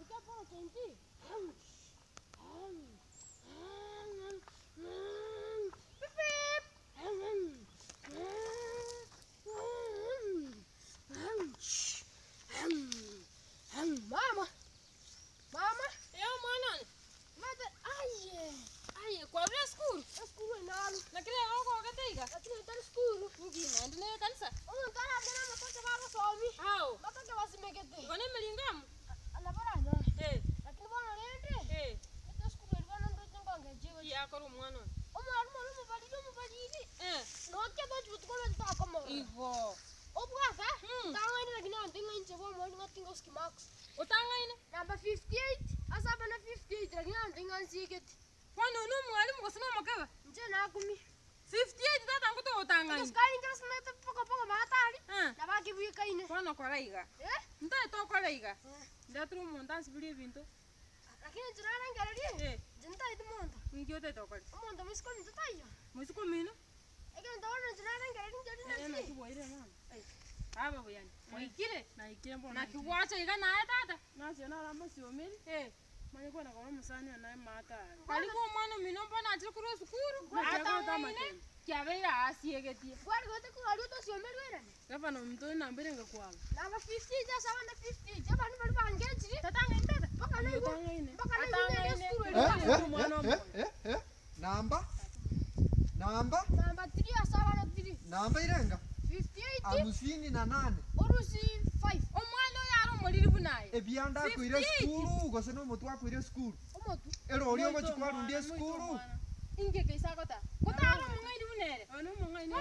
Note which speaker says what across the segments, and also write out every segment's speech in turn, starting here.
Speaker 1: qué por qué? Mama. Mama.
Speaker 2: Yo mwana.
Speaker 1: Mata aye.
Speaker 2: Aye kwa vya skuru.
Speaker 1: Skuru nalo.
Speaker 2: Lakini wako kataiga.
Speaker 1: Lakini tani skuru.
Speaker 2: Ngina ndine kanisa.
Speaker 1: Tana tena matoke baba somi.
Speaker 2: Hao.
Speaker 1: Matoke wasimegete.
Speaker 2: Ngone mlingamu.
Speaker 1: Alabara no. Lakini bwana rende. Mata skuru bwana ndo ngonga jiwe.
Speaker 2: Ya koru mwana.
Speaker 1: Omo bali. No ke ba jutu ko ta ko mo.
Speaker 2: Ivo.
Speaker 1: Obwaga. Tanga ina lakini andinga inche bo mo ngatinga skimax.
Speaker 2: Utanga ine.
Speaker 1: Number 58. Asa bana 58 lakini andinga nsiget.
Speaker 2: Kwani unu mwalimu kwa sema makaba?
Speaker 1: Nje na kumi.
Speaker 2: 58 tata nguto utanga ine.
Speaker 1: Skali ngara sna poko matari. Na ba ki buika ine.
Speaker 2: Kwani kwa raiga. Nda to kwa raiga. Nda tru monta sibili bintu.
Speaker 1: Lakini jirana ngara ri. Jinta itu monta.
Speaker 2: Ngio te to kwa.
Speaker 1: Monta miskol nta tayo.
Speaker 2: Musiko mina.
Speaker 1: Ega ndawona jirana ngara ri jadi na.
Speaker 2: Na kiboire mama. Aba boyani. Waikire na ikire mbona. Na kiwacha iga na tata. Na sio na ramba sio mili. Manye kwa na kwa musani na mata. Kalibu mwana mino mbona atiri kuro sukuru. Ata tamate. Kyabera asiegetie.
Speaker 1: Kwari gote ku ari to sio mili wera.
Speaker 2: Kapa no mto na mbere ngakwala.
Speaker 1: Na ba 50 ja sawa na 50. Ja bani bali bangejiri.
Speaker 2: Tata ngende.
Speaker 1: Paka na
Speaker 2: ine.
Speaker 1: Paka na ine skuru.
Speaker 3: Namba?
Speaker 1: Namba 3 sawa na 3.
Speaker 3: Namba irenga?
Speaker 1: 58.
Speaker 3: Amusini na nane.
Speaker 1: Orusi 5.
Speaker 2: Omwana yaro muliribu naye.
Speaker 3: Ebyanda kwire skuru gose no mutu akwire skuru.
Speaker 1: Omotu.
Speaker 3: Ero oli omo chikwaru ndie skuru.
Speaker 2: Inge kaisa kota. Kota aro mungaidi bunere. Ono mungaidi.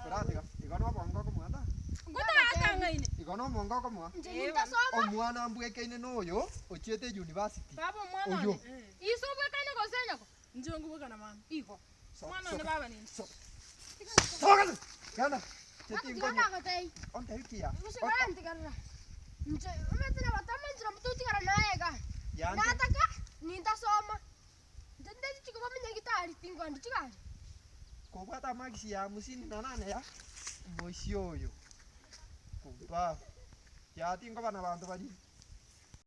Speaker 3: Kuratiga. Igano bongo ko mwanda.
Speaker 2: Kota atangaine.
Speaker 3: Igano mongo ko mwa.
Speaker 1: Nje ntasoma.
Speaker 3: Omwana mbweke no yo ochiete university.
Speaker 2: Baba mwana.
Speaker 3: Oyo.
Speaker 2: Iso bwekane gosenya ko. Njongo bwekana mama. Iko. Mwana ne baba ni.
Speaker 3: Soga. Gana. Cheti
Speaker 1: Ngana
Speaker 3: ngono.
Speaker 1: katei.
Speaker 3: Onta hikia.
Speaker 1: Musigandi kana. Nje umetena batamanjira mututi kana naega.
Speaker 3: Yande.
Speaker 1: Nataka nintasoma. Ndende chikoma menya gitari tingwandi chikali.
Speaker 3: Kobwata magisi ya musini na nane ya. Moshi oyo. Kuba. Ya tingo bana bantu bali.